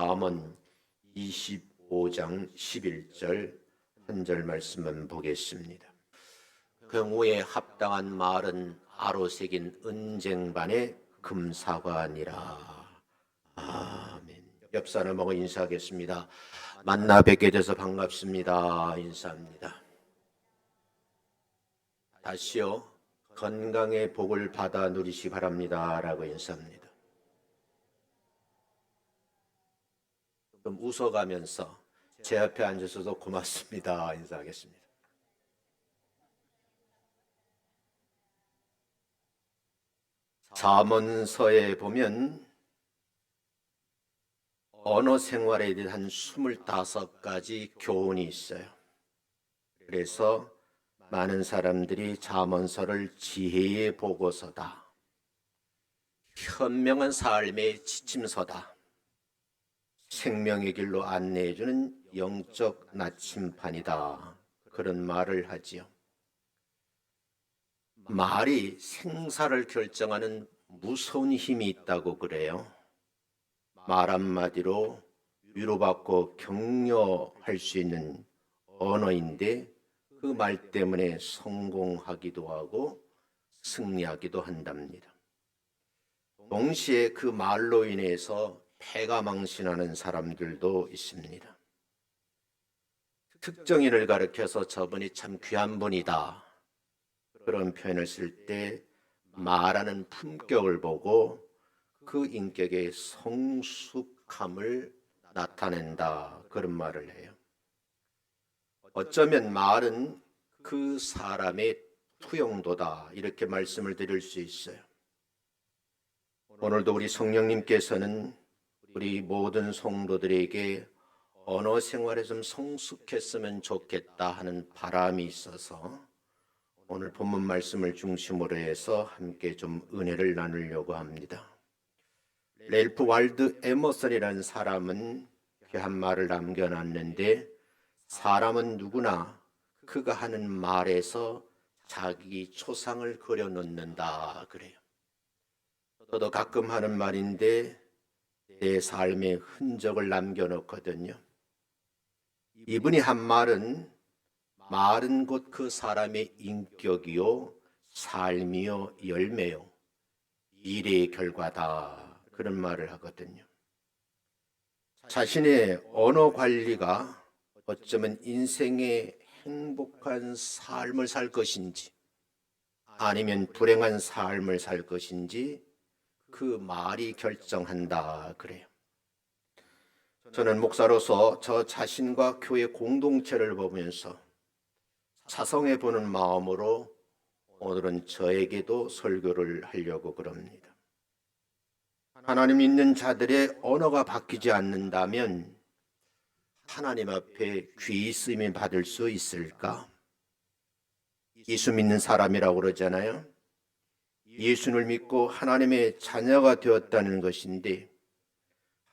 잠언 25장 11절 한 절 말씀만 보겠습니다. 경우에 합당한 말은 아로 새긴 은쟁반의 금사과니라. 아멘. 옆 사람하고 인사하겠습니다. 만나 뵙게 돼서 반갑습니다. 인사합니다. 다시요, 건강의 복을 받아 누리시 바랍니다 라고 인사합니다. 좀 웃어가면서 제 옆에 앉으셔서 고맙습니다 인사하겠습니다. 잠언서에 보면 언어 생활에 대한 25가지 교훈이 있어요. 그래서 많은 사람들이 잠언서를 지혜의 보고서다, 현명한 삶의 지침서다, 생명의 길로 안내해주는 영적 나침판이다, 그런 말을 하지요. 말이 생사를 결정하는 무서운 힘이 있다고 그래요. 말 한마디로 위로받고 격려할 수 있는 언어인데 그 말 때문에 성공하기도 하고 승리하기도 한답니다. 동시에 그 말로 인해서 패가 망신하는 사람들도 있습니다. 특정인을 가리켜서 저분이 참 귀한 분이다, 그런 표현을 쓸 때 말하는 품격을 보고 그 인격의 성숙함을 나타낸다, 그런 말을 해요. 어쩌면 말은 그 사람의 투영도다, 이렇게 말씀을 드릴 수 있어요. 오늘도 우리 성령님께서는 우리 모든 성도들에게 언어 생활에 좀 성숙했으면 좋겠다 하는 바람이 있어서 오늘 본문 말씀을 중심으로 해서 함께 좀 은혜를 나누려고 합니다. 랠프 월드 에머슨이라는 사람은 귀한 말을 남겨놨는데, 사람은 누구나 그가 하는 말에서 자기 초상을 그려놓는다 그래요. 저도 가끔 하는 말인데 내 삶의 흔적을 남겨놓거든요. 이분이 한 말은 곧 그 사람의 인격이요, 삶이요, 열매요, 일의 결과다, 그런 말을 하거든요. 자신의 언어 관리가 어쩌면 인생의 행복한 삶을 살 것인지 아니면 불행한 삶을 살 것인지 그 말이 결정한다 그래요. 저는 목사로서 저 자신과 교회 공동체를 보면서 자성해 보는 마음으로 오늘은 저에게도 설교를 하려고 그럽니다. 하나님 믿는 자들의 언어가 바뀌지 않는다면 하나님 앞에 귀히 쓰임 받을 수 있을까? 예수 믿는 사람이라고 그러잖아요. 예수를 믿고 하나님의 자녀가 되었다는 것인데,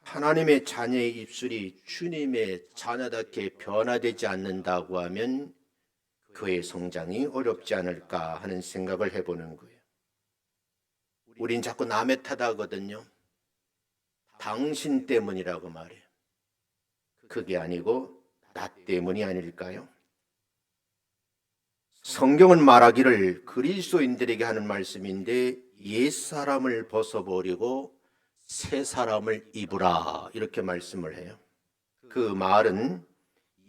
하나님의 자녀의 입술이 주님의 자녀답게 변화되지 않는다고 하면 그의 성장이 어렵지 않을까 하는 생각을 해보는 거예요. 우린 자꾸 남의 탓하거든요. 당신 때문이라고 말해요. 그게 아니고 나 때문이 아닐까요? 성경은 말하기를, 그리스도인들에게 하는 말씀인데, 옛사람을 벗어버리고 새 사람을 입으라, 이렇게 말씀을 해요. 그 말은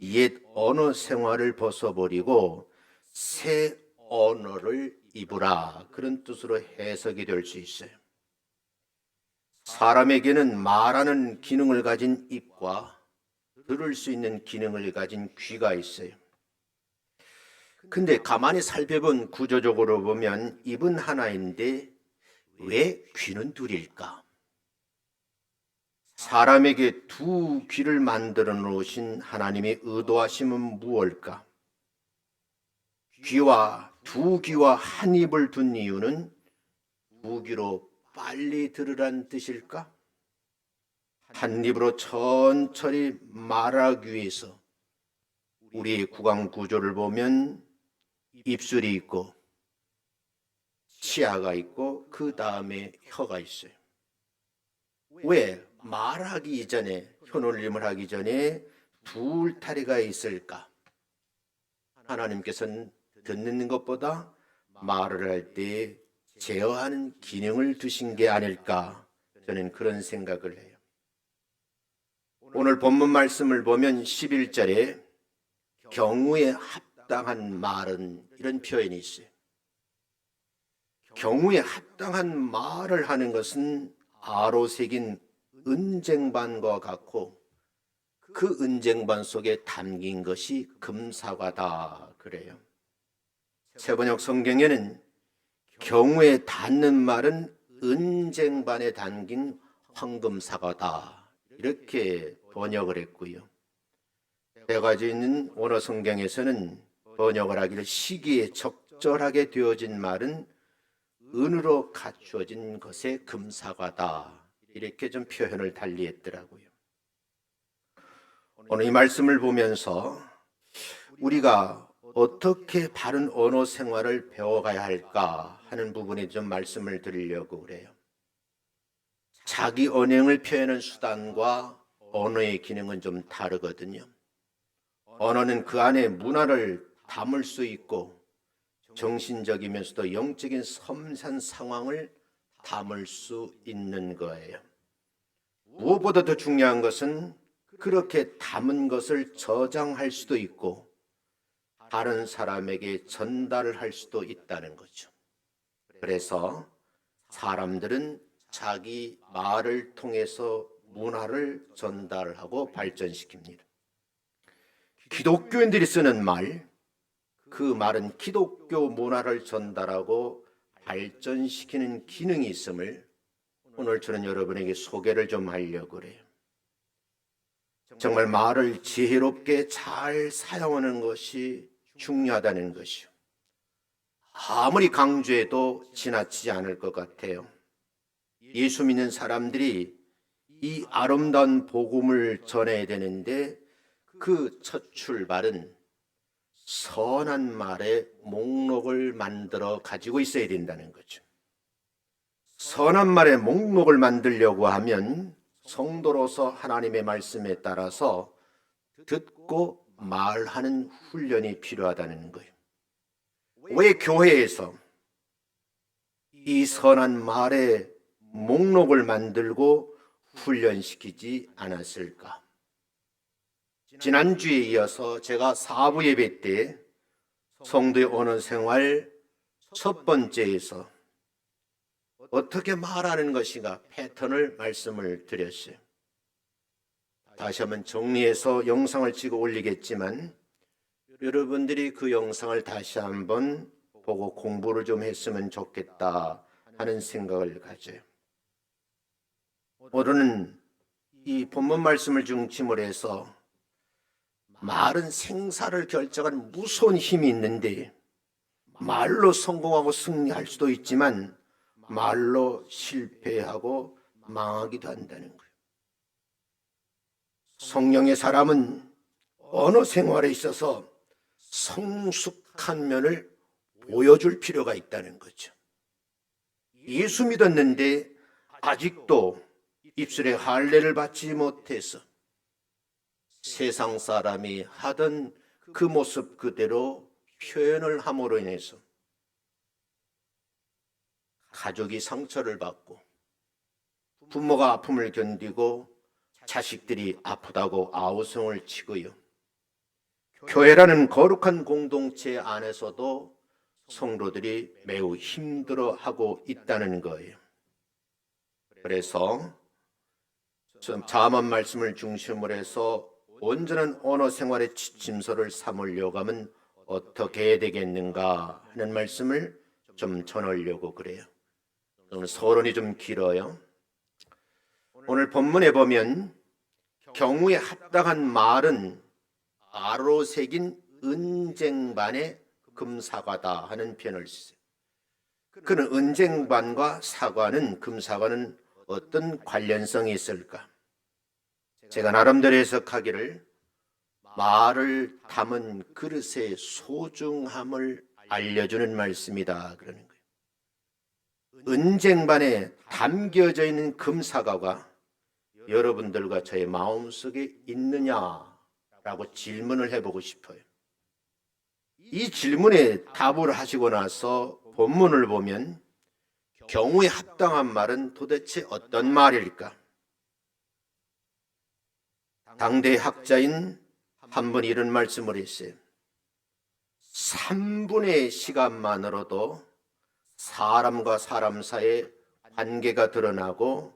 옛 언어 생활을 벗어버리고 새 언어를 입으라, 그런 뜻으로 해석이 될 수 있어요. 사람에게는 말하는 기능을 가진 입과 들을 수 있는 기능을 가진 귀가 있어요. 근데 가만히 살펴본 구조적으로 보면 입은 하나인데 왜 귀는 둘일까? 사람에게 두 귀를 만들어 놓으신 하나님의 의도하심은 무엇일까? 두 귀와 한 입을 둔 이유는 두 귀로 빨리 들으란 뜻일까? 한 입으로 천천히 말하기 위해서 우리의 구강 구조를 보면 입술이 있고 치아가 있고 그 다음에 혀가 있어요. 왜? 말하기 이전에 편올림을 하기 전에 두 울타리가 있을까? 하나님께서는 듣는 것보다 말을 할 때 제어하는 기능을 두신 게 아닐까? 저는 그런 생각을 해요. 오늘 본문 말씀을 보면 11절에 경우에 합당한 말은 이런 표현이 있어요. 경우에 합당한 말을 하는 것은 아로 새긴 은쟁반과 같고 그 은쟁반 속에 담긴 것이 금사과다 그래요. 세번역 성경에는 경우에 닿는 말은 은쟁반에 담긴 황금사과다 이렇게 번역을 했고요. 대가지 있는 원어 성경에서는 번역을 하기를 시기에 적절하게 되어진 말은 은으로 갖추어진 것의 금사과다 이렇게 좀 표현을 달리했더라고요. 오늘 이 말씀을 보면서 우리가 어떻게 바른 언어 생활을 배워가야 할까 하는 부분에 좀 말씀을 드리려고 그래요. 자기 언행을 표현하는 수단과 언어의 기능은 좀 다르거든요. 언어는 그 안에 문화를 담을 수 있고 정신적이면서도 영적인 섬세한 상황을 담을 수 있는 거예요. 무엇보다 더 중요한 것은 그렇게 담은 것을 저장할 수도 있고 다른 사람에게 전달을 할 수도 있다는 거죠. 그래서 사람들은 자기 말을 통해서 문화를 전달하고 발전시킵니다. 기독교인들이 쓰는 말, 그 말은 기독교 문화를 전달하고 발전시키는 기능이 있음을 오늘 저는 여러분에게 소개를 좀 하려고 그래요. 정말 말을 지혜롭게 잘 사용하는 것이 중요하다는 것이요. 아무리 강조해도 지나치지 않을 것 같아요. 예수 믿는 사람들이 이 아름다운 복음을 전해야 되는데 그 첫 출발은 선한 말의 목록을 만들어 가지고 있어야 된다는 거죠. 선한 말의 목록을 만들려고 하면 성도로서 하나님의 말씀에 따라서 듣고 말하는 훈련이 필요하다는 거예요. 왜 교회에서 이 선한 말의 목록을 만들고 훈련시키지 않았을까? 지난주에 이어서 제가 4부 예배 때 성도의 언어 생활 첫 번째에서 어떻게 말하는 것인가 패턴을 말씀을 드렸어요. 다시 한번 정리해서 영상을 찍어 올리겠지만 여러분들이 그 영상을 다시 한번 보고 공부를 좀 했으면 좋겠다 하는 생각을 가져요. 오늘은 이 본문 말씀을 중심으로 해서 말은 생사를 결정하는 무서운 힘이 있는데 말로 성공하고 승리할 수도 있지만 말로 실패하고 망하기도 한다는 거예요. 성령의 사람은 언어 생활에 있어서 성숙한 면을 보여줄 필요가 있다는 거죠. 예수 믿었는데 아직도 입술에 할례를 받지 못해서 세상 사람이 하던 그 모습 그대로 표현을 함으로 인해서 가족이 상처를 받고 부모가 아픔을 견디고 자식들이 아프다고 아우성을 치고요. 교회라는 거룩한 공동체 안에서도 성도들이 매우 힘들어하고 있다는 거예요. 그래서 자만 말씀을 중심으로 해서 온전한 언어 생활의 지침서를 삼으려고 하면 어떻게 해야 되겠는가 하는 말씀을 좀 전하려고 그래요. 오늘 서론이 좀 길어요. 오늘 본문에 보면 경우에 합당한 말은 아로 새긴 은쟁반의 금사과다 하는 표현을 쓰세요. 그는 은쟁반과 사과는 금사과는 어떤 관련성이 있을까? 제가 나름대로 해석하기를 말을 담은 그릇의 소중함을 알려주는 말씀이다 그러는 거예요. 은쟁반에 담겨져 있는 금사과가 여러분들과 저의 마음속에 있느냐라고 질문을 해보고 싶어요. 이 질문에 답을 하시고 나서 본문을 보면 경우에 합당한 말은 도대체 어떤 말일까? 당대 학자인 한 분이 이런 말씀을 했어요. 3분의 시간만으로도 사람과 사람 사이의 관계가 드러나고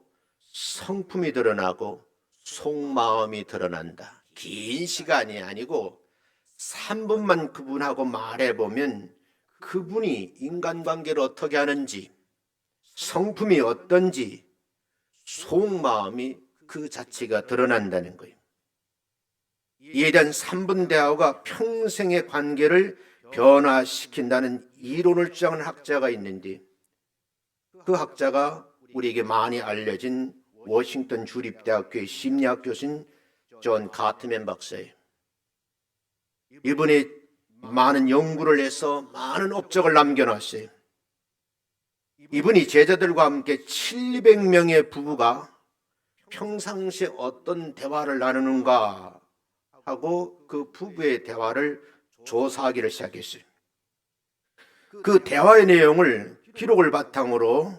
성품이 드러나고 속마음이 드러난다. 긴 시간이 아니고 3분만 그분하고 말해보면 그분이 인간관계를 어떻게 하는지, 성품이 어떤지, 속마음이 그 자체가 드러난다는 거예요. 이에 대한 3분 대화가 평생의 관계를 변화시킨다는 이론을 주장하는 학자가 있는데, 그 학자가 우리에게 많이 알려진 워싱턴 주립대학교의 심리학 교수인 존 가트맨 박사예요. 이분이 많은 연구를 해서 많은 업적을 남겨놨어요. 이분이 제자들과 함께 700명의 부부가 평상시에 어떤 대화를 나누는가 하고 그 부부의 대화를 조사하기를 시작했어요. 그 대화의 내용을 기록을 바탕으로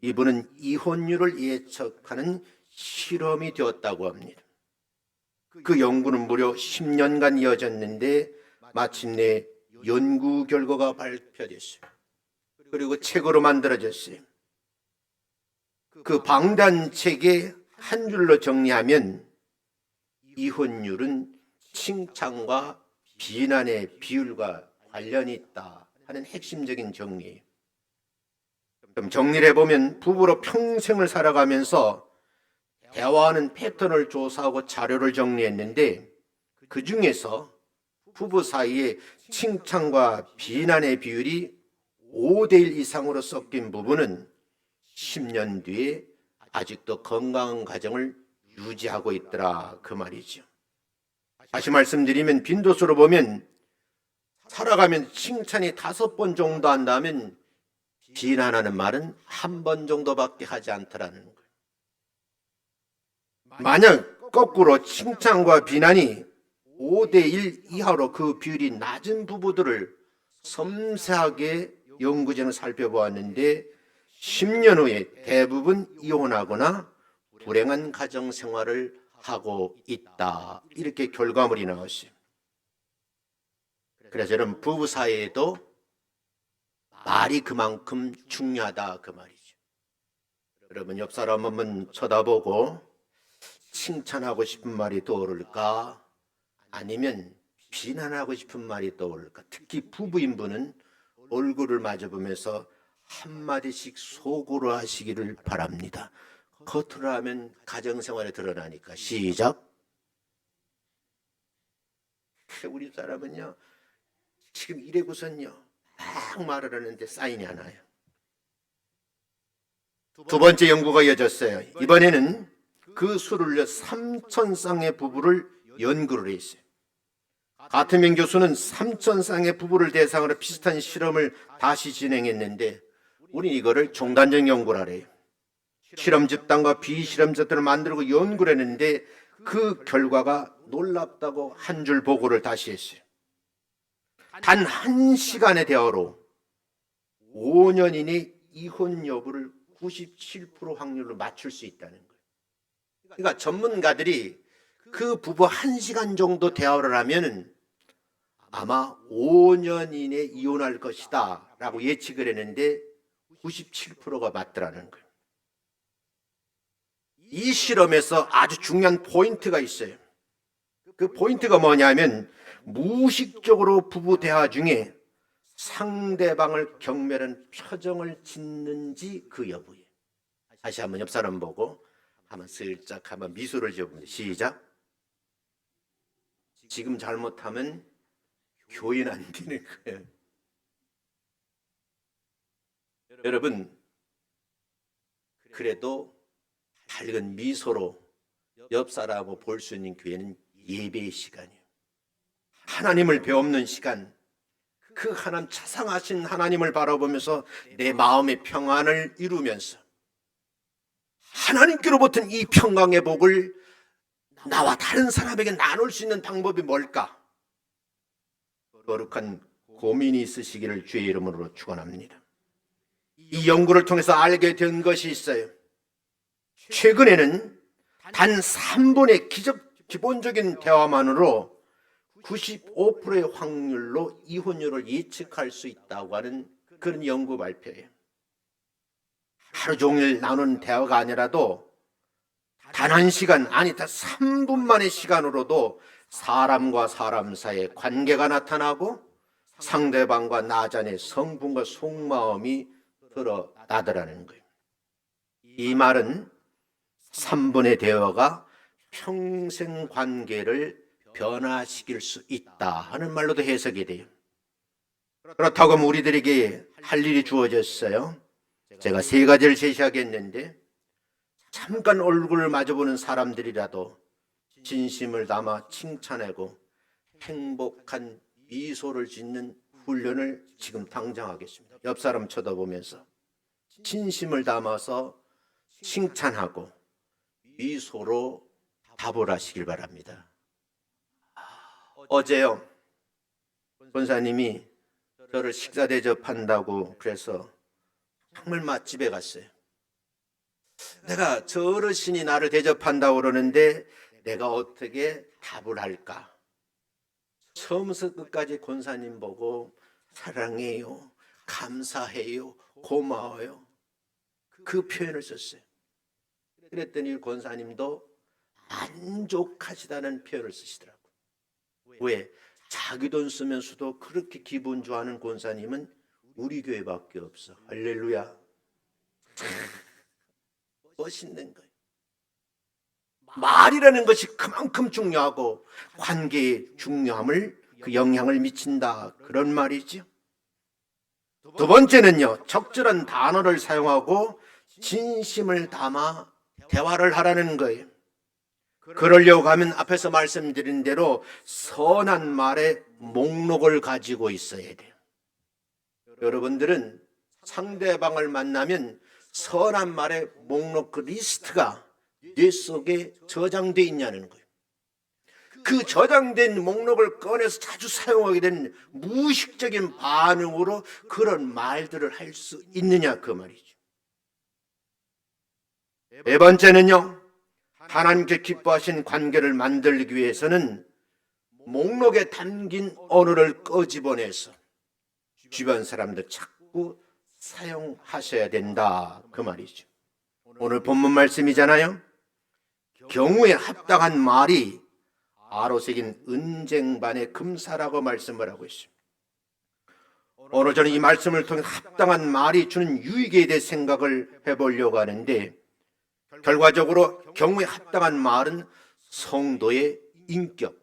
이분은 이혼율을 예측하는 실험이 되었다고 합니다. 그 연구는 무려 10년간 이어졌는데 마침내 연구 결과가 발표됐어요. 그리고 책으로 만들어졌어요. 그 방대한 책에 한 줄로 정리하면 이혼율은 칭찬과 비난의 비율과 관련이 있다 하는 핵심적인 정리예요. 좀 정리를 해보면 부부로 평생을 살아가면서 대화하는 패턴을 조사하고 자료를 정리했는데 그 중에서 부부 사이에 칭찬과 비난의 비율이 5대1 이상으로 섞인 부부는 10년 뒤에 아직도 건강한 가정을 유지하고 있더라 그 말이죠. 다시 말씀드리면 빈도수로 보면 살아가면 칭찬이 5번 정도 한다면 비난하는 말은 1번 정도밖에 하지 않더라는 거예요. 만약 거꾸로 칭찬과 비난이 5대1 이하로 그 비율이 낮은 부부들을 섬세하게 연구진을 살펴보았는데 10년 후에 대부분 이혼하거나 불행한 가정 생활을 하고 있다. 이렇게 결과물이 나왔어요. 그래서 저는 부부 사이에도 말이 그만큼 중요하다 그 말이죠. 여러분 옆 사람 한번 쳐다보고 칭찬하고 싶은 말이 떠오를까? 아니면 비난하고 싶은 말이 떠오를까? 특히 부부인 분은 얼굴을 마주보면서 한마디씩 속으로 하시기를 바랍니다. 겉으로 하면 가정생활에 드러나니까. 시작. 우리 사람은요 지금 이래고선요 막 말을 하는데 사인이 안 와요. 두 번째 연구가 이어졌어요. 이번에는 그 수를 3,000쌍의 부부를 연구를 했어요. 가트맨 교수는 3,000쌍의 부부를 대상으로 비슷한 실험을 다시 진행했는데 우린 이거를 종단적 연구라 그래요. 실험 집단과 비실험 집단을 만들고 연구를 했는데 그 결과가 놀랍다고 한 줄 보고를 다시 했어요. 단 1시간의 대화로 5년 이내 이혼 여부를 97% 확률로 맞출 수 있다는 거예요. 그러니까 전문가들이 그 부부 1시간 정도 대화를 하면 아마 5년 이내 이혼할 것이다 라고 예측을 했는데 97%가 맞더라는 거예요. 이 실험에서 아주 중요한 포인트가 있어요. 그 포인트가 뭐냐면 무의식적으로 부부 대화 중에 상대방을 경멸하는 표정을 짓는지 그 여부예요. 다시 한번 옆 사람 보고 한번 슬쩍 한번 미소를 지어봅니다. 시작. 지금 잘못하면 교인 안 되는 거예요. 여러분 그래도 밝은 미소로 옆 사람하고 볼 수 있는 기회는 예배의 시간이에요. 하나님을 배우는 시간, 그 하나님 자상하신 하나님을 바라보면서 내 마음의 평안을 이루면서 하나님께로부터 이 평강의 복을 나와 다른 사람에게 나눌 수 있는 방법이 뭘까? 거룩한 고민이 있으시기를 주의 이름으로 축원합니다. 이 연구를 통해서 알게 된 것이 있어요. 최근에는 단 3분의 기본적인 대화만으로 95%의 확률로 이혼율을 예측할 수 있다고 하는 그런 연구 발표예요. 하루 종일 나누는 대화가 아니라도 단 1시간, 아니 다 3분만의 시간으로도 사람과 사람 사이에 관계가 나타나고 상대방과 나 자신의 성품과 속마음이 드러나더라는 거예요. 이 말은 3분의 대화가 평생 관계를 변화시킬 수 있다 하는 말로도 해석이 돼요. 그렇다고 하면 우리들에게 할 일이 주어졌어요. 제가 3가지를 제시하겠는데, 잠깐 얼굴을 마주보는 사람들이라도 진심을 담아 칭찬하고 행복한 미소를 짓는 훈련을 지금 당장 하겠습니다. 옆 사람 쳐다보면서 진심을 담아서 칭찬하고 미소로 답을 하시길 바랍니다. 어제요, 권사님이 저를 식사 대접한다고 그래서 정말 맛집에 갔어요. 내가 저 어르신이 나를 대접한다고 그러는데 내가 어떻게 답을 할까? 처음부터 끝까지 권사님 보고 사랑해요, 감사해요, 고마워요, 그 표현을 썼어요. 그랬더니 권사님도 만족하시다는 표현을 쓰시더라고요. 왜? 자기 돈 쓰면서도 그렇게 기분 좋아하는 권사님은 우리 교회밖에 없어. 할렐루야. 멋있는 거예요. 말이라는 것이 그만큼 중요하고 관계의 중요함을, 그 영향을 미친다, 그런 말이죠. 두 번째는요, 적절한 단어를 사용하고 진심을 담아 대화를 하라는 거예요. 그러려고 하면 앞에서 말씀드린 대로 선한 말의 목록을 가지고 있어야 돼요. 여러분들은 상대방을 만나면 선한 말의 목록, 그 리스트가 뇌 속에 저장되어 있냐는 거예요. 그 저장된 목록을 꺼내서 자주 사용하게 된 무의식적인 반응으로 그런 말들을 할 수 있느냐, 그 말이죠. 4번째는요, 하나님께 기뻐하신 관계를 만들기 위해서는 목록에 담긴 언어를 끄집어내서 주변 사람들 자꾸 사용하셔야 된다, 그 말이죠. 오늘 본문 말씀이잖아요. 경우에 합당한 말이 아로새긴 은쟁반의 금사라고 말씀을 하고 있습니다. 오늘 저는 이 말씀을 통해 합당한 말이 주는 유익에 대해 생각을 해보려고 하는데, 결과적으로 경우에 합당한 말은 성도의 인격,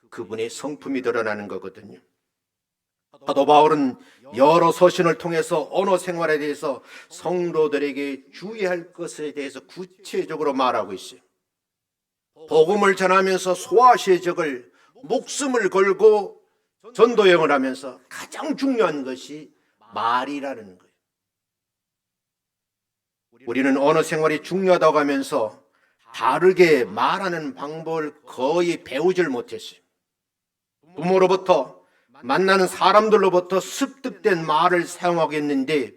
그분의 성품이 드러나는 거거든요. 사도 바울은 여러 서신을 통해서 언어 생활에 대해서 성도들에게 주의할 것에 대해서 구체적으로 말하고 있어요. 복음을 전하면서 소아시적을 목숨을 걸고 전도여행을 하면서 가장 중요한 것이 말이라는 거예요. 우리는 언어 생활이 중요하다고 하면서 바르게 말하는 방법을 거의 배우질 못했어요. 부모로부터, 만나는 사람들로부터 습득된 말을 사용하겠는데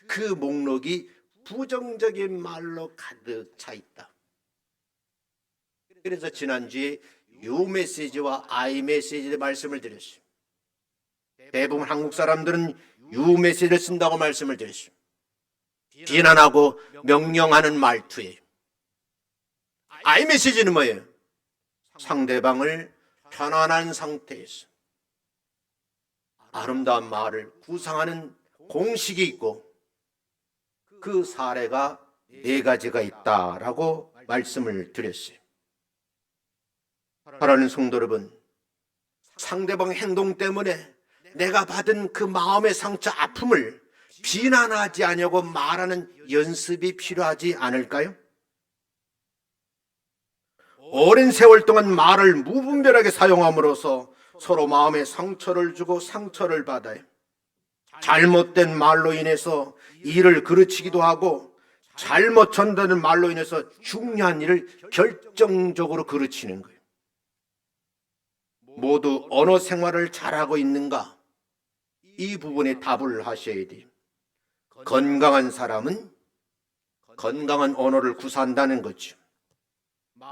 그 목록이 부정적인 말로 가득 차 있다. 그래서 지난주에 유메시지와 아이메시지의 말씀을 드렸어요. 대부분 한국 사람들은 유메시지를 쓴다고 말씀을 드렸어요. 비난하고 명령하는 말투예요. 아이메시지는 뭐예요? 상대방을 편안한 상태에서 아름다운 말을 구상하는 공식이 있고 그 사례가 4가지가 있다라고 말씀을 드렸어요. 사랑하는 성도 여러분, 상대방 행동 때문에 내가 받은 그 마음의 상처, 아픔을 비난하지 않으려고 말하는 연습이 필요하지 않을까요? 오랜 세월 동안 말을 무분별하게 사용함으로써 서로 마음에 상처를 주고 상처를 받아요. 잘못된 말로 인해서 일을 그르치기도 하고 잘못 전다는 말로 인해서 중요한 일을 결정적으로 그르치는 거예요. 모두 언어 생활을 잘하고 있는가? 이 부분에 답을 하셔야 돼요. 건강한 사람은 건강한 언어를 구사한다는 거죠.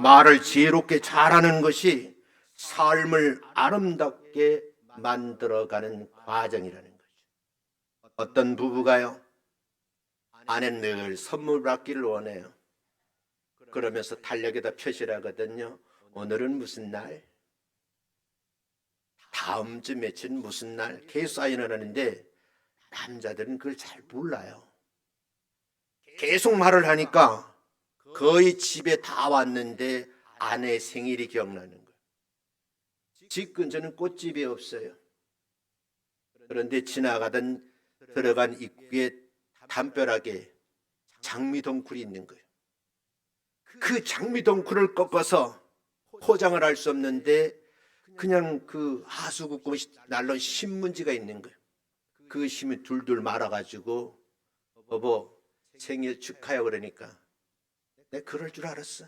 말을 지혜롭게 잘하는 것이 삶을 아름답게 만들어가는 과정이라는 거죠. 어떤 부부가요, 아내는 늘 선물 받기를 원해요. 그러면서 달력에다 표시를 하거든요. 오늘은 무슨 날? 다음 주 며칠은 무슨 날? 계속 사인을 하는데 남자들은 그걸 잘 몰라요. 계속 말을 하니까 거의 집에 다 왔는데 아내 생일이 기억나는 거예요. 집 근처는 꽃집이 없어요. 그런데 지나가던 들어간 입구에 담벼락에 장미덩쿨이 있는 거예요. 그 장미덩쿨을 꺾어서 포장을 할 수 없는데 그냥 그 하수구금 날론 신문지가 있는 거예요. 그 신문 둘둘 말아가지고 여보 생일 축하해 그러니까 내가 그럴 줄 알았어.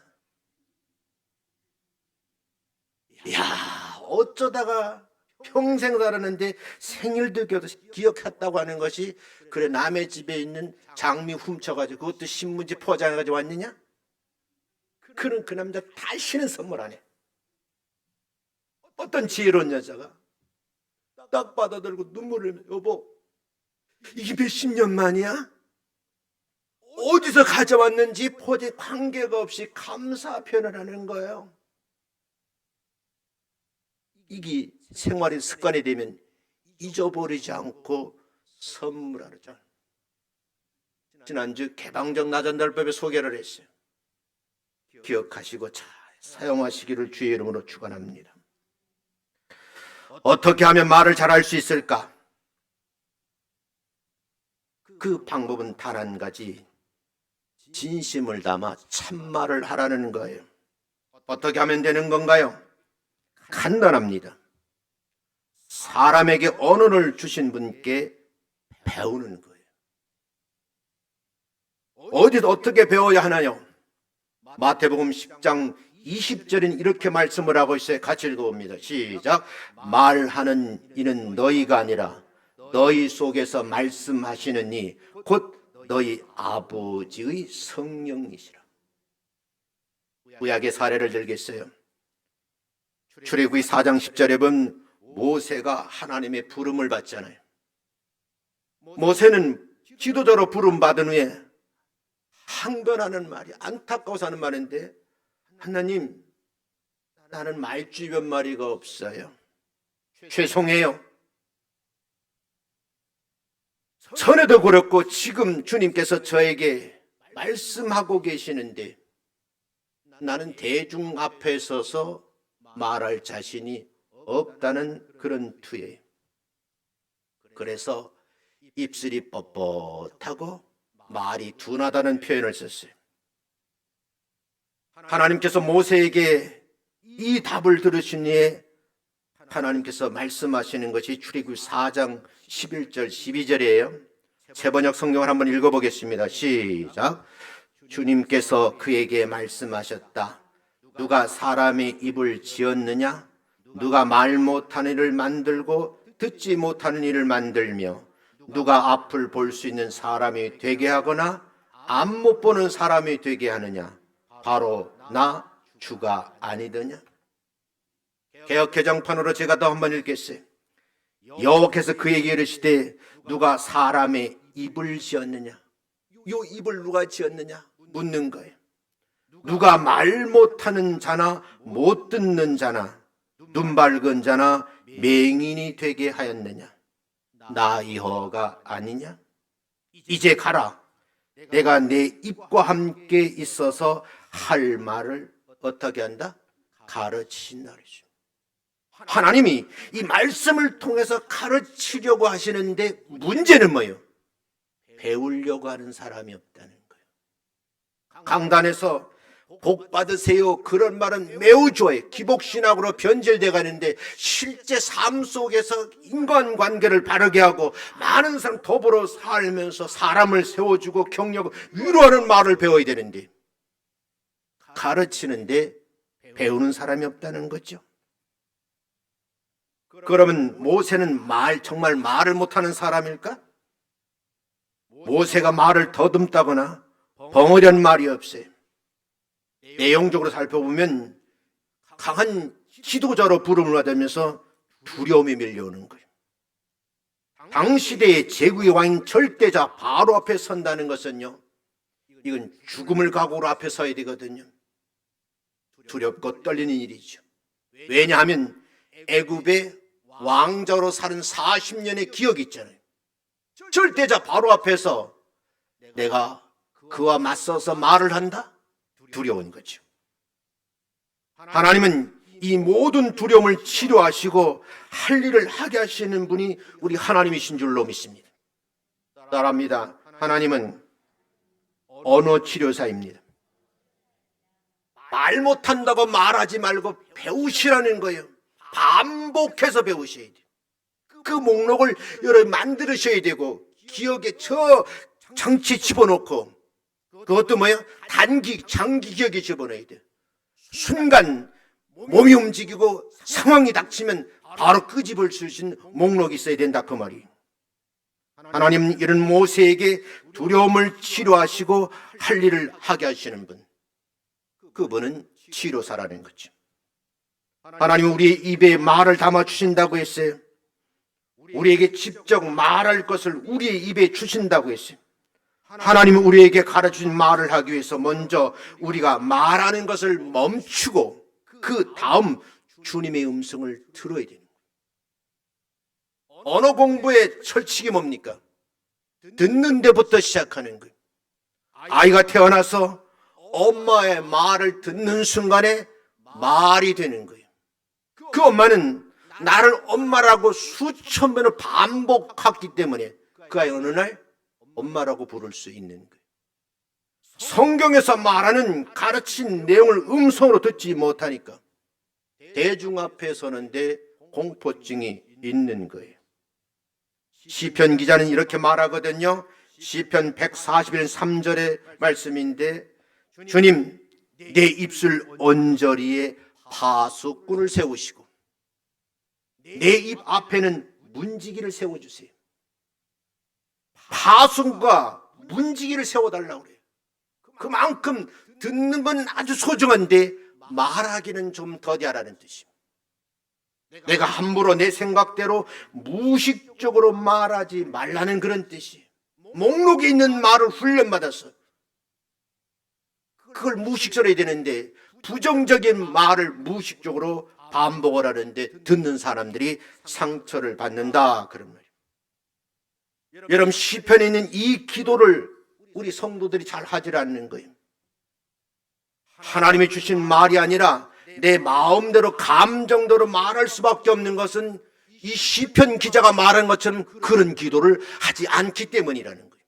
야, 어쩌다가 평생 살았는데 생일도 기억했다고 하는 것이 그래 남의 집에 있는 장미 훔쳐가지고 그것도 신문지 포장해가지고 왔느냐? 그는 그 남자 다시는 선물 안 해. 어떤 지혜로운 여자가 딱 받아들고 눈물을 흘리며 여보 이게 몇십 년 만이야? 어디서 가져왔는지 포지 관계가 없이 감사 표현을 하는 거예요. 이게 생활의 습관이 되면 잊어버리지 않고 선물하죠. 지난주 개방적 나전달법에 소개를 했어요. 기억하시고 잘 사용하시기를 주의 이름으로 축원합니다. 어떻게 하면 말을 잘할 수 있을까? 그 방법은 단 한 가지, 진심을 담아 참말을 하라는 거예요. 어떻게 하면 되는 건가요? 간단합니다. 사람에게 언어를 주신 분께 배우는 거예요. 어디서 어떻게 배워야 하나요? 마태복음 10장 20절은 이렇게 말씀을 하고 있어요. 같이 읽어봅니다. 시작. 말하는 이는 너희가 아니라 너희 속에서 말씀하시는 이 곧 너희 아버지의 성령이시라. 구약의 사례를 들겠어요. 출애굽기 4장 10절에 보면 모세가 하나님의 부름을 받잖아요. 모세는 지도자로 부름 받은 후에 항변하는 말이 안타까워서 하는 말인데 하나님 나는 말주변말이가 없어요. 죄송해요. 전에도 그렇고 지금 주님께서 저에게 말씀하고 계시는데 나는 대중 앞에 서서 말할 자신이 없다는 그런 투예요. 그래서 입술이 뻣뻣하고 말이 둔하다는 표현을 썼어요. 하나님께서 모세에게 이 답을 들으신 후에 하나님께서 말씀하시는 것이 출애굽기 4장 11절 12절이에요. 새번역 성경을 한번 읽어보겠습니다. 시작. 주님께서 그에게 말씀하셨다. 누가 사람의 입을 지었느냐? 누가 말 못하는 이를 만들고 듣지 못하는 이를 만들며 누가 앞을 볼 수 있는 사람이 되게 하거나 앞 못 보는 사람이 되게 하느냐? 바로 나 주가 아니더냐? 개역 개정판으로 제가 더 한번 읽겠어요. 여호와께서 그에게 이르시되 누가 사람의 입을 지었느냐? 요 입을 누가 지었느냐? 묻는 거예요. 누가 말 못하는 자나 못 듣는 자나 눈 밝은 자나 맹인이 되게 하였느냐? 나 여호와가 아니냐? 이제 가라. 내가 내 입과 함께 있어서 할 말을 어떻게 한다? 가르친다. 하나님이 이 말씀을 통해서 가르치려고 하시는데 문제는 뭐예요? 배우려고 하는 사람이 없다는 거예요. 강단에서 복 받으세요. 그런 말은 매우 좋아요. 기복신학으로 변질돼 가는데 실제 삶 속에서 인간관계를 바르게 하고 많은 사람 더불어 살면서 사람을 세워주고 격려하고 위로하는 말을 배워야 되는데 가르치는데 배우는 사람이 없다는 거죠. 그러면 모세는 정말 말을 못하는 사람일까? 모세가 말을 더듬다거나 벙어리한 말이 없어요. 내용적으로 살펴보면 강한 지도자로 부름을 받으면서 두려움이 밀려오는 거예요. 당시대의 제국의 왕인 절대자 바로 앞에 선다는 것은요, 이건 죽음을 각오로 앞에 서야 되거든요. 두렵고 떨리는 일이죠. 왜냐하면 애굽의 왕자로 사는 40년의 기억이 있잖아요. 절대자 바로 앞에서 내가 그와 맞서서 말을 한다? 두려운 거죠. 하나님은 이 모든 두려움을 치료하시고 할 일을 하게 하시는 분이 우리 하나님이신 줄로 믿습니다. 따라합니다. 하나님은 언어 치료사입니다. 말 못한다고 말하지 말고 배우시라는 거예요. 반복해서 배우셔야 돼요. 그 목록을 여러분 만드셔야 되고 기억에 장치 집어넣고 그것도 뭐야? 단기, 장기 기억에 집어넣어야 돼요. 순간 몸이 움직이고 상황이 닥치면 바로 끄집을 수 있는 목록이 있어야 된다 그 말이에요. 하나님 이런 모세에게 두려움을 치료하시고 할 일을 하게 하시는 분, 그분은 치료사라는 거죠. 하나님은 우리의 입에 말을 담아주신다고 했어요. 우리에게 직접 말할 것을 우리의 입에 주신다고 했어요. 하나님은 우리에게 가르쳐준 말을 하기 위해서 먼저 우리가 말하는 것을 멈추고 그 다음 주님의 음성을 들어야 되는 거예요. 언어 공부의 철칙이 뭡니까? 듣는 데부터 시작하는 거예요. 아이가 태어나서 엄마의 말을 듣는 순간에 말이 되는 거예요. 그 엄마는 나를 엄마라고 수천 번을 반복했기 때문에 그 아이 어느 날 엄마라고 부를 수 있는 거예요. 성경에서 말하는 가르친 내용을 음성으로 듣지 못하니까 대중 앞에 서는데 공포증이 있는 거예요. 시편 기자는 이렇게 말하거든요. 시편 141편 3절의 말씀인데 주님 내 입술 언저리에 파수꾼을 세우시고 내 입 앞에는 문지기를 세워주세요. 파수꾼과 문지기를 세워달라고 그래요. 그만큼 듣는 건 아주 소중한데 말하기는 좀 더디하라는 뜻입니다. 내가 함부로 내 생각대로 무의식적으로 말하지 말라는 그런 뜻이에요. 목록에 있는 말을 훈련받아서 그걸 무의식적으로 해야 되는데 부정적인 말을 무의식적으로 반복을 하는데 듣는 사람들이 상처를 받는다 그런 말이에요. 여러분 시편에 있는 이 기도를 우리 성도들이 잘 하질 않는 거예요. 하나님이 주신 말이 아니라 내 마음대로 감정대로 말할 수밖에 없는 것은 이 시편 기자가 말한 것처럼 그런 기도를 하지 않기 때문이라는 거예요.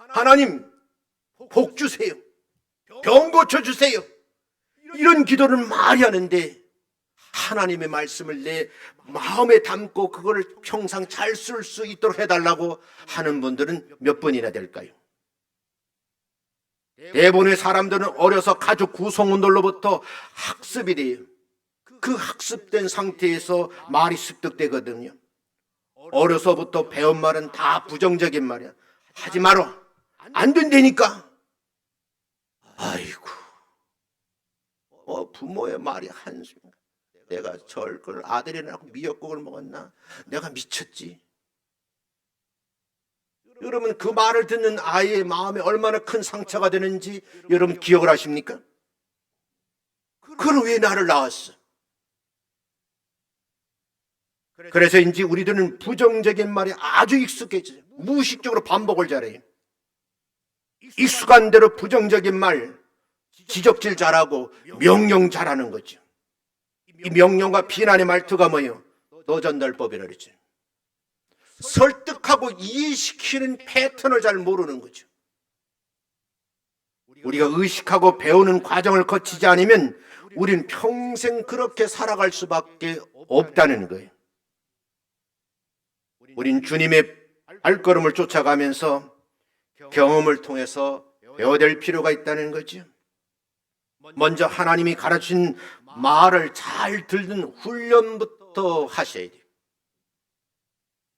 하나님 복 주세요. 병 고쳐주세요. 이런 기도를 많이 하는데 하나님의 말씀을 내 마음에 담고 그걸 평생 잘 쓸 수 있도록 해달라고 하는 분들은 몇 분이나 될까요? 대부분의 사람들은 어려서 가족 구성원들로부터 학습이 돼요. 그 학습된 상태에서 말이 습득되거든요. 어려서부터 배운 말은 다 부정적인 말이야. 하지 마라. 안 된다니까. 아이고, 부모의 말이 한숨. 내가 저걸 아들이 낳고 미역국을 먹었나? 내가 미쳤지. 여러분 그 말을 듣는 아이의 마음에 얼마나 큰 상처가 되는지 여러분 기억을 하십니까? 그걸 왜 나를 낳았어? 그래서인지 우리들은 부정적인 말에 아주 익숙해져요. 무의식적으로 반복을 잘해요. 익숙한 대로 부정적인 말, 지적질 잘하고 명령 잘하는 거죠. 이 명령과 비난의 말투가 뭐예요? 노전달법이라 그러죠. 설득하고 이해시키는 패턴을 잘 모르는 거죠. 우리가 의식하고 배우는 과정을 거치지 않으면 우린 평생 그렇게 살아갈 수밖에 없다는 거예요. 우린 주님의 발걸음을 쫓아가면서 경험을 통해서 배워야 될 필요가 있다는 거죠. 먼저 하나님이 가르친 말을 잘 듣는 훈련부터 하셔야 돼요.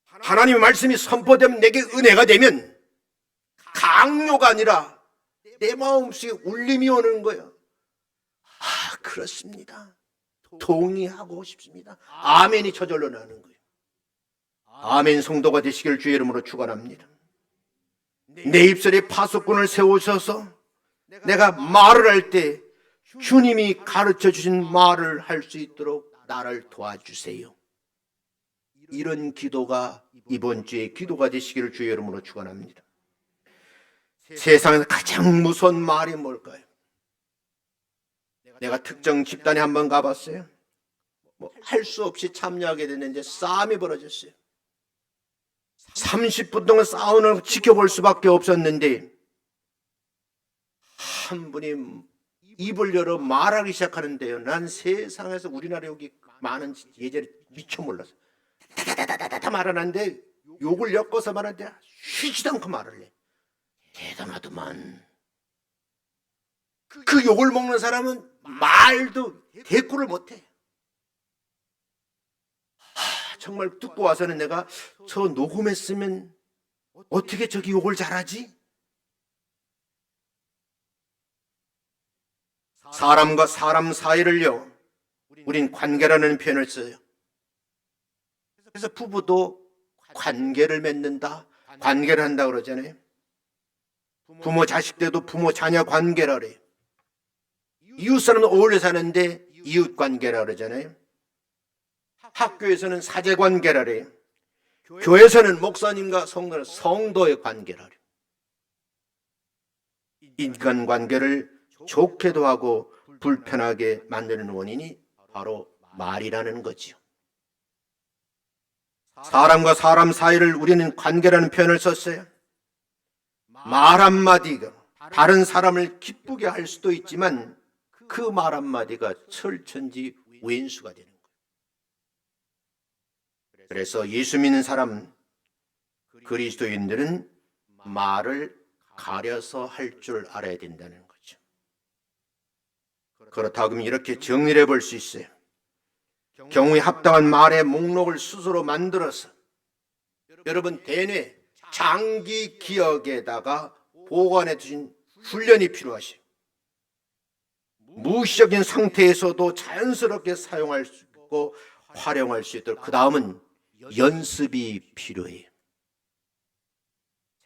하나님의 말씀이 선포되면 내게 은혜가 되면 강요가 아니라 내 마음속에 울림이 오는 거예요. 아, 그렇습니다. 동의하고 싶습니다. 아멘이 저절로 나는 거예요. 아멘 성도가 되시길 주의 이름으로 축원합니다. 내 입술에 파수꾼을 세우셔서 내가 말을 할 때 주님이 가르쳐 주신 말을 할 수 있도록 나를 도와주세요. 이런 기도가 이번 주의 기도가 되시기를 주의 이름으로 축원합니다. 세상에서 가장 무서운 말이 뭘까요? 내가 특정 집단에 한번 가봤어요. 할 수 없이 참여하게 됐는데 싸움이 벌어졌어요. 30분 동안 싸움을 지켜볼 수밖에 없었는데 한 분이 입을 열어 말하기 시작하는데요. 난 세상에서 우리나라 여기 많은 예전에 미처 몰랐어. 다다다다다 말하는데 욕을 엮어서 말하는데 쉬지도 않고 말을 해. 대단하더만. 그 욕을 먹는 사람은 말도 대꾸를 못해. 정말 듣고 와서는 내가 저 녹음했으면 어떻게 저기 욕을 잘하지? 사람과 사람 사이를요, 우린 관계라는 표현을 써요. 그래서 부부도 관계를 맺는다, 관계를 한다 그러잖아요. 부모 자식 때도 부모 자녀 관계라 그래요. 이웃 사람은 어울려 사는데 이웃 관계라 그러잖아요. 학교에서는 사제 관계라 그래요. 교회에서는 목사님과 성도의 관계라 그래요. 인간 관계를 좋게도 하고 불편하게 만드는 원인이 바로 말이라는 거지요. 사람과 사람 사이를 우리는 관계라는 표현을 썼어요. 말 한마디가 다른 사람을 기쁘게 할 수도 있지만 그 말 한마디가 철천지 왼수가 되는 거예요. 그래서 예수 믿는 사람, 그리스도인들은 말을 가려서 할 줄 알아야 된다는 거죠. 그렇다고 하면 이렇게 정리를 해볼 수 있어요. 경우에 합당한 말의 목록을 스스로 만들어서 여러분 대뇌 장기 기억에다가 보관해 두신 훈련이 필요하시고 무의식적인 상태에서도 자연스럽게 사용할 수 있고 활용할 수 있도록 그 다음은 연습이 필요해요.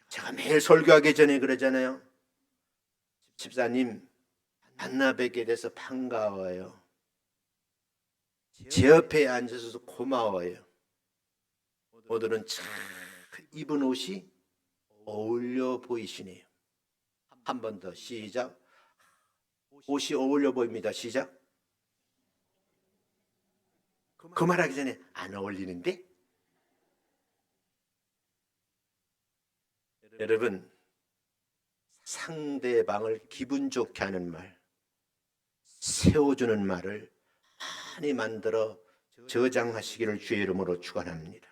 제가 매일 설교하기 전에 그러잖아요. 집사님 만나 뵙게 돼서 반가워요. 제 옆에 앉아서 고마워요. 오늘은 참 입은 옷이 어울려 보이시네요. 한 번 더 시작. 옷이 어울려 보입니다. 시작. 그 말하기 전에 안 어울리는데? 여러분, 상대방을 기분 좋게 하는 말, 세워주는 말을 많이 만들어 저장하시기를 주의 이름으로 축원합니다.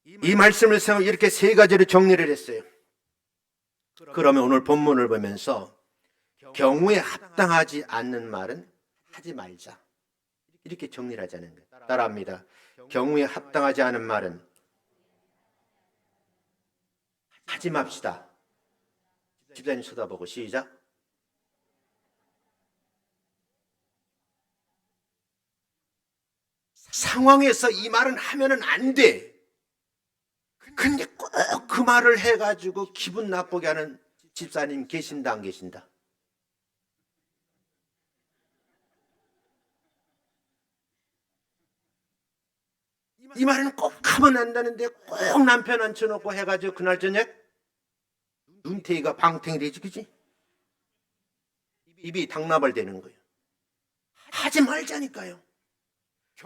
이 말씀을 이렇게 세 가지로 정리를 했어요. 그러면 오늘 본문을 보면서 경우에 합당하지 않는 말은 하지 말자. 이렇게 정리를 하자는 거예요. 따라합니다. 경우에 합당하지 않은 말은 하지 맙시다. 집사님 쳐다보고 시작. 상황에서 이 말은 하면은 안 돼. 근데 꼭 그 말을 해가지고 기분 나쁘게 하는 집사님 계신다 안 계신다? 이 말은 꼭 하면 안다는데 꼭 남편 앉혀놓고 해가지고 그날 저녁 눈탱이가 방탱이 되지, 그치? 입이 당나발 되는 거예요. 하지 말자니까요.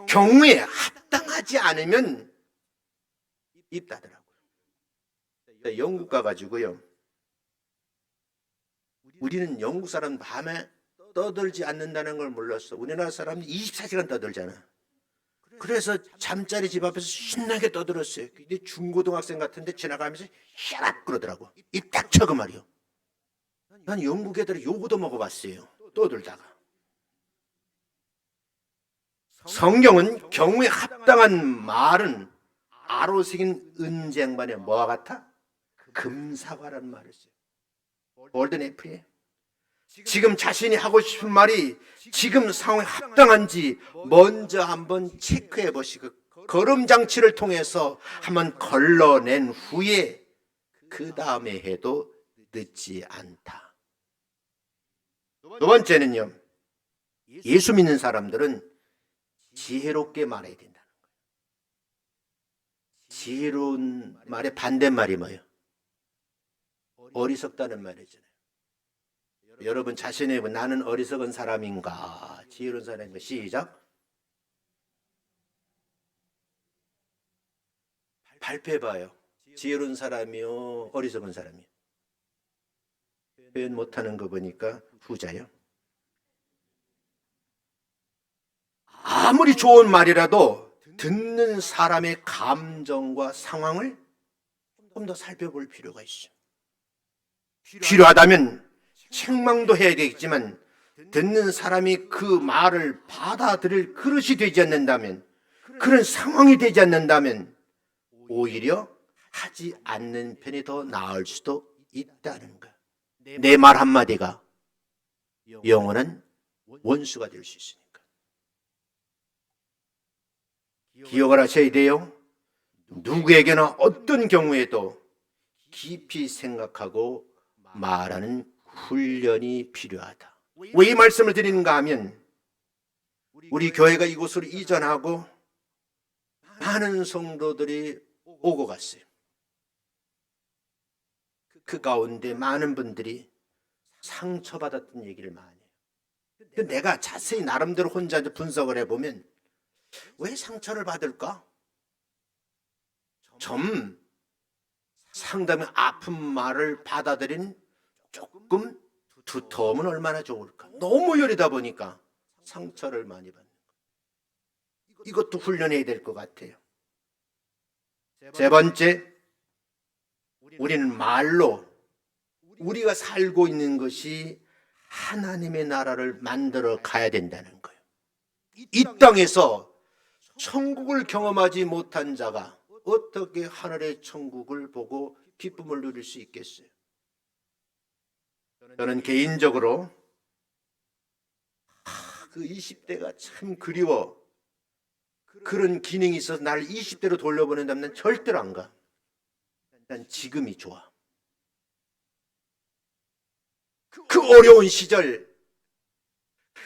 경우에 합당하지 않으면 입 닫으라고요. 영국 가가지고요, 우리는 영국 사람 밤에 떠들지 않는다는 걸 몰랐어. 우리나라 사람은 24시간 떠들잖아. 그래서 잠자리 집 앞에서 신나게 떠들었어요. 근데 중고등학생 같은데 지나가면서 샤락 그러더라고. 입 닥쳐 그 말이요. 난 영국 애들이 요거도 먹어봤어요. 떠들다가. 성경은 경우에 합당한 말은 아로 새긴 은쟁반에 뭐와 같아? 금사과라는 말을 써요. 골든 애플이에요. 지금 자신이 하고 싶은 말이 지금 상황에 합당한지 먼저 한번 체크해 보시고 걸음장치를 통해서 한번 걸러낸 후에 그 다음에 해도 늦지 않다. 두 번째는요, 예수 믿는 사람들은 지혜롭게 말해야 된다는 거예요. 지혜로운 말의 반대말이 뭐예요? 어리석다는 말이잖아요. 여러분 자신의 나는 어리석은 사람인가 지혜로운 사람인가 시작. 발표해봐요. 지혜로운 사람이요 어리석은 사람이요? 표현 못하는 거 보니까 후자요. 아무리 좋은 말이라도 듣는 사람의 감정과 상황을 좀 더 살펴볼 필요가 있어요. 필요하다면 책망도 해야 되겠지만 듣는 사람이 그 말을 받아들일 그릇이 되지 않는다면, 그런 상황이 되지 않는다면 오히려 하지 않는 편이 더 나을 수도 있다는 거야. 내 말 한마디가 영원한 원수가 될 수 있으니까. 기억을 하셔야 돼요. 누구에게나 어떤 경우에도 깊이 생각하고 말하는 훈련이 필요하다. 왜 이 말씀을 드리는가 하면 우리 교회가 이곳으로 이전하고 많은 성도들이 오고 갔어요. 그 가운데 많은 분들이 상처받았던 얘기를 많이 해요. 내가 자세히 나름대로 혼자 분석을 해보면 왜 상처를 받을까? 좀 상당히 아픈 말을 받아들인 조금 두터우면 얼마나 좋을까? 너무 여리다 보니까 상처를 많이 받는 거예요. 이것도 훈련해야 될 것 같아요. 세 번째, 우리는 말로 우리가 살고 있는 것이 하나님의 나라를 만들어 가야 된다는 거예요. 이 땅에서 천국을 경험하지 못한 자가 어떻게 하늘의 천국을 보고 기쁨을 누릴 수 있겠어요? 저는 개인적으로 그 20대가 참 그리워. 그런 기능이 있어서 나를 20대로 돌려보낸다면 절대로 안 가. 난 지금이 좋아. 그 어려운 시절,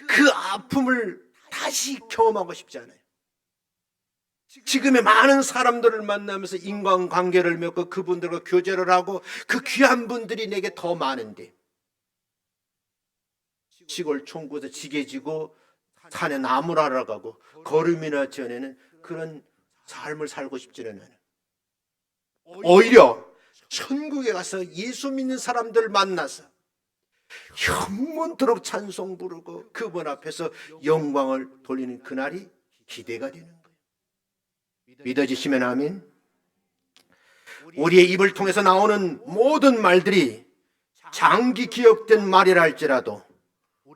그 아픔을 다시 경험하고 싶지 않아요. 지금의 많은 사람들을 만나면서 인간관계를 맺고 그분들과 교제를 하고 그 귀한 분들이 내게 더 많은데 시골 총구에서 지게 지고 산에 나무를 하러 가고 거름이나 지어내는 그런 삶을 살고 싶지는 않아요. 오히려 천국에 가서 예수 믿는 사람들 만나서 영원토록 찬송 부르고 그분 앞에서 영광을 돌리는 그날이 기대가 되는 거예요. 믿어지시면 아멘. 우리의 입을 통해서 나오는 모든 말들이 장기 기억된 말이라 할지라도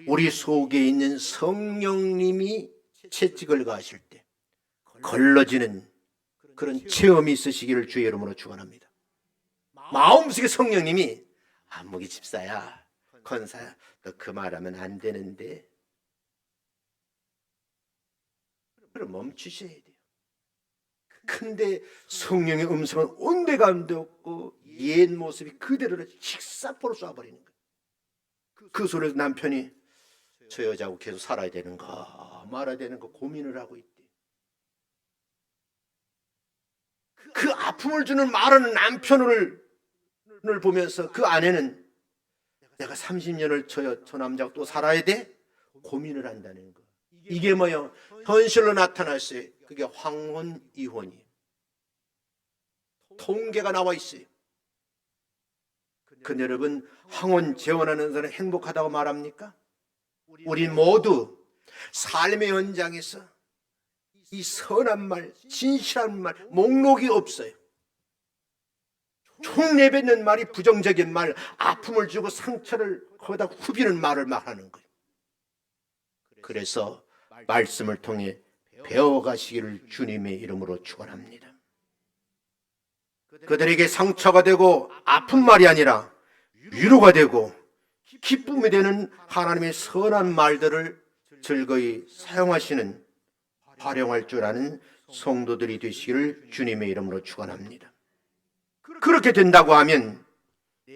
우리 속에 있는 성령님이 채찍을 가하실 때 걸러지는 그런 체험이 있으시기를 주의 이름으로 축원합니다. 마음속에 성령님이 안목이 집사야, 권사야, 너 그 말하면 안 되는데, 그럼 멈추셔야 돼요. 근데 성령의 음성은 온데간데 없고 옛 모습이 그대로 직사포로 쏴버리는 거예요. 그 소리에서 남편이 저 여자하고 계속 살아야 되는가 말아야 되는가 고민을 하고 있대. 그 아픔을 주는 말하는 남편을 보면서 그 아내는 내가 30년을 저 남자하고 또 살아야 돼? 고민을 한다는 거. 이게 뭐요? 현실로 나타났어요. 그게 황혼 이혼이에요. 통계가 나와 있어요. 근데 여러분, 항원 재혼하는 사람은 행복하다고 말합니까? 우리 모두 삶의 현장에서 이 선한 말, 진실한 말, 목록이 없어요. 총 내뱉는 말이 부정적인 말, 아픔을 주고 상처를 거기다 후비는 말을 말하는 거예요. 그래서 말씀을 통해 배워가시기를 주님의 이름으로 축원합니다. 그들에게 상처가 되고 아픈 말이 아니라 위로가 되고 기쁨이 되는 하나님의 선한 말들을 즐거이 사용하시는, 활용할 줄 아는 성도들이 되시기를 주님의 이름으로 축원합니다. 그렇게 된다고 하면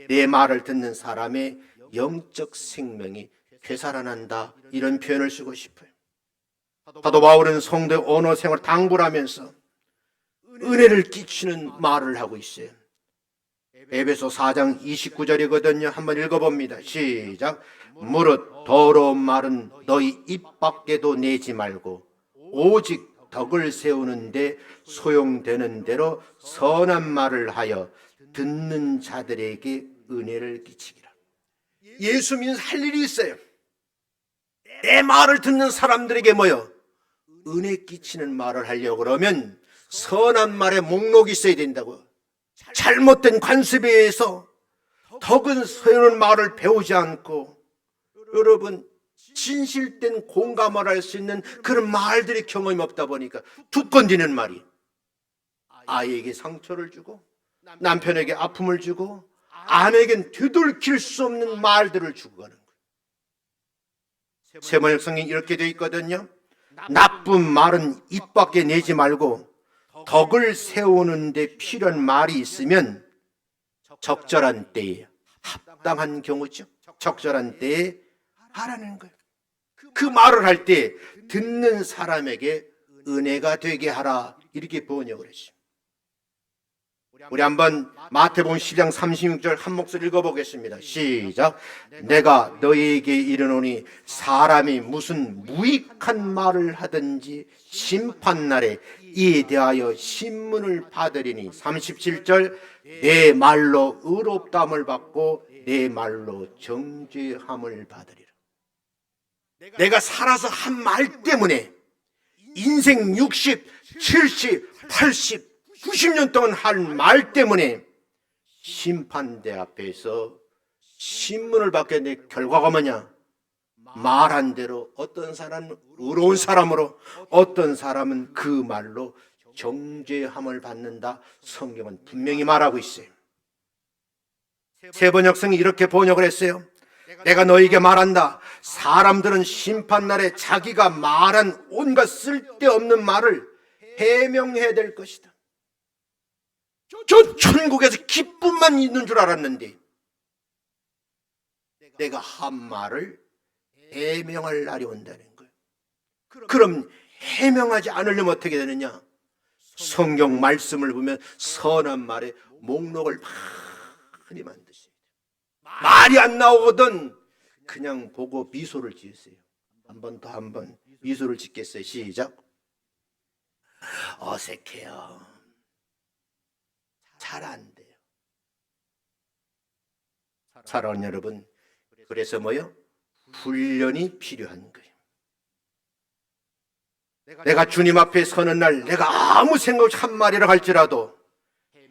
내 말을 듣는 사람의 영적 생명이 되살아난다, 이런 표현을 쓰고 싶어요. 사도 바울은 성도의 언어 생활을 당부를 하면서 은혜를 끼치는 말을 하고 있어요. 에베소 4장 29절이거든요. 한번 읽어봅니다. 시작. 무릇 더러운 말은 너희 입 밖에도 내지 말고 오직 덕을 세우는데 소용되는 대로 선한 말을 하여 듣는 자들에게 은혜를 끼치기라. 예수 믿는 할 일이 있어요. 내 말을 듣는 사람들에게 뭐요? 은혜 끼치는 말을 하려고 그러면 선한 말의 목록이 있어야 된다고요. 잘못된 관습에 의해서 덕은 세우는 말을 배우지 않고, 여러분, 진실된 공감을 할 수 있는 그런 말들이 경험이 없다 보니까 두건지는 말이 아이에게 상처를 주고 남편에게 아픔을 주고 아내에겐 되돌킬 수 없는 말들을 주고 가는 거예요. 세번역성이 이렇게 되어 있거든요. 나쁜 말은 입 밖에 내지 말고 덕을 세우는 데 필요한 말이 있으면 적절한 때에, 합당한 경우죠. 적절한 때에 하라는 거예요. 그 말을 할 때 듣는 사람에게 은혜가 되게 하라, 이렇게 번역을 했어요. 우리 한번 마태복음 10장 36절 한 목소리 읽어보겠습니다. 시작. 내가 너희에게 이르노니 사람이 무슨 무익한 말을 하든지 심판날에 이에 대하여 신문을 받으리니. 37절. 내 말로 의롭다함을 받고 내 말로 정죄함을 받으리라. 내가 살아서 한 말 때문에 인생 60, 70, 80, 90년 동안 한 말 때문에 심판대 앞에서 신문을 받게 된 결과가 뭐냐? 말한 대로 어떤 사람은 의로운 사람으로, 어떤 사람은 그 말로 정죄함을 받는다. 성경은 분명히 말하고 있어요. 세번역성이 이렇게 번역을 했어요. 내가 너에게 말한다. 사람들은 심판날에 자기가 말한 온갖 쓸데없는 말을 해명해야 될 것이다. 저 천국에서 기쁨만 있는 줄 알았는데 내가 한 말을 해명할 날이 온다는 거예요. 그럼 해명하지 않으려면 어떻게 되느냐? 성경 말씀을 보면 선한 말의 목록을 많이 만드셔야 돼요. 말이 안 나오거든 그냥 보고 미소를 지으세요. 한 번 더, 한 번 미소를 짓겠어요. 시작. 어색해요. 잘 안 돼요. 사랑하는 여러분, 그래서 뭐요? 훈련이 필요한 거예요. 내가 주님 앞에 서는 날 내가 아무 생각 없이 한 말이라 할지라도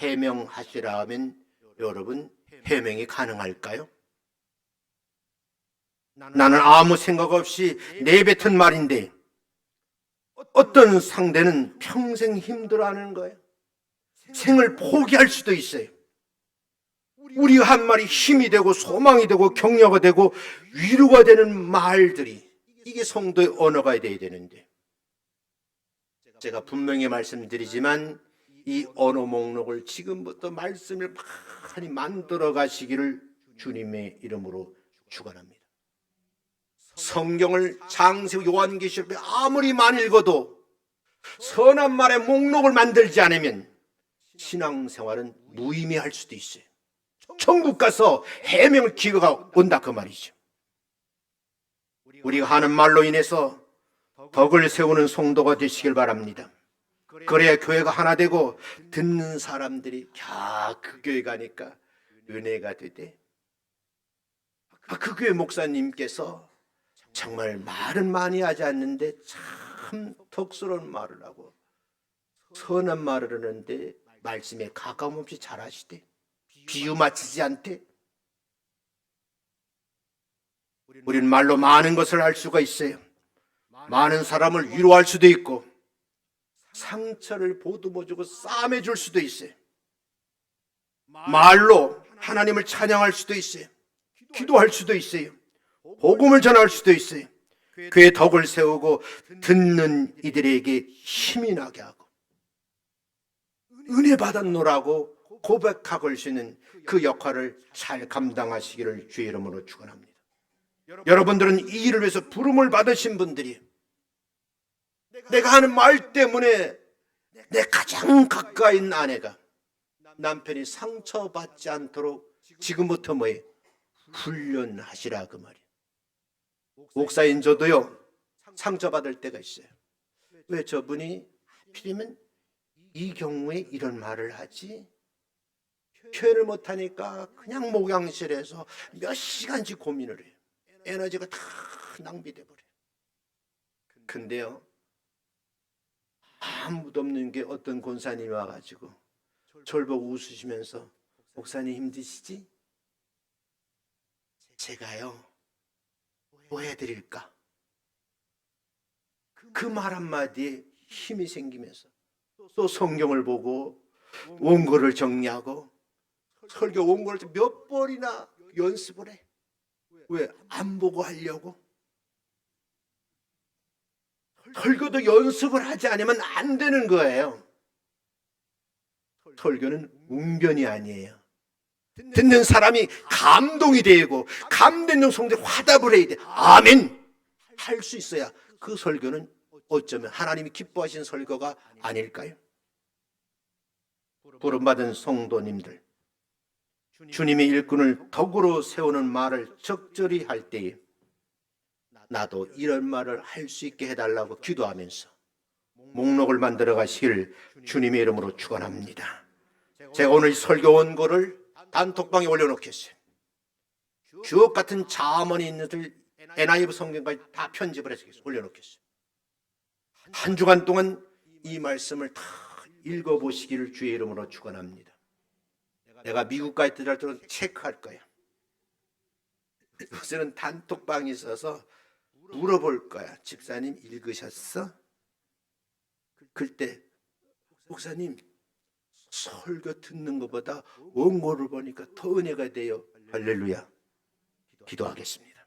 해명하시라 하면 여러분 해명이 가능할까요? 나는 아무 생각 없이 내뱉은 말인데 어떤 상대는 평생 힘들어하는 거예요. 생을 포기할 수도 있어요. 우리 한 말이 힘이 되고 소망이 되고 격려가 되고 위로가 되는 말들이, 이게 성도의 언어가 되어야 되는데, 제가 분명히 말씀드리지만 이 언어 목록을 지금부터 말씀을 많이 만들어 가시기를 주님의 이름으로 축원합니다. 성경을 창세기 요한계시록 아무리 많이 읽어도 선한 말의 목록을 만들지 않으면 신앙생활은 무의미할 수도 있어요. 천국 가서 해명을 기회가 온다 그 말이죠. 우리가 하는 말로 인해서 덕을 세우는 성도가 되시길 바랍니다. 그래야 교회가 하나 되고 듣는 사람들이 그 교회 가니까 은혜가 되되 그 교회 목사님께서 정말 말은 많이 하지 않는데 참 덕스러운 말을 하고 선한 말을 하는데 말씀에 가감 없이 잘하시대. 비유 맞히지 않대. 우리는 말로 많은 것을 할 수가 있어요. 많은 사람을 위로할 수도 있고 상처를 보듬어주고 싸매줄 수도 있어요. 말로 하나님을 찬양할 수도 있어요. 기도할 수도 있어요. 복음을 전할 수도 있어요. 그의 덕을 세우고 듣는 이들에게 힘이 나게 하고 은혜 받았노라고 고백하고 할 수 있는 그 역할을 잘 감당하시기를 주의 이름으로 축원합니다. 여러분들은 이 일을 위해서 부름을 받으신 분들이 내가 하는 말 때문에 내 가장 가까이 있는 아내가 남편이 상처받지 않도록 지금부터 뭐예요? 훈련하시라 그 말이에요. 목사인 저도요 상처받을 때가 있어요. 왜 저분이 하필이면 이 경우에 이런 말을 하지? 표현을 못하니까 그냥 목양실에서 몇 시간씩 고민을 해요. 에너지가 다 낭비돼 버려요. 근데요 아무도 없는 게 어떤 권사님이 와가지고 저를 보고 웃으시면서 목사님 힘드시지? 제가요 뭐 해드릴까? 그 말 한마디에 힘이 생기면서 또 성경을 보고 원고를 정리하고 설교 원고를 몇 번이나 연습을 해. 왜? 안 보고 하려고. 설교도 연습을 하지 않으면 안 되는 거예요. 설교는 웅변이 아니에요. 듣는 사람이 감동이 되고 감동된 성도에 화답을 해야 돼. 아멘 할 수 있어야 그 설교는 어쩌면 하나님이 기뻐하신 설교가 아닐까요? 부름받은 성도님들, 주님의 일꾼을 덕으로 세우는 말을 적절히 할 때에 나도 이런 말을 할 수 있게 해달라고 기도하면서 목록을 만들어 가시길 주님의 이름으로 축원합니다. 제가 오늘 설교 원고를 단톡방에 올려놓겠어요. 주옥 같은 자문이 있는 NIV 성경까지 다 편집을 해서 올려놓겠어요. 한 주간 동안 이 말씀을 다 읽어보시기를 주의 이름으로 축원합니다. 내가 미국 가 있더라도 체크할 거야. 요새는 단톡방이 있어서 물어볼 거야. 집사님 읽으셨어? 그때 목사님 설교 듣는 것보다 원고를 보니까 더 은혜가 돼요. 할렐루야. 기도하겠습니다.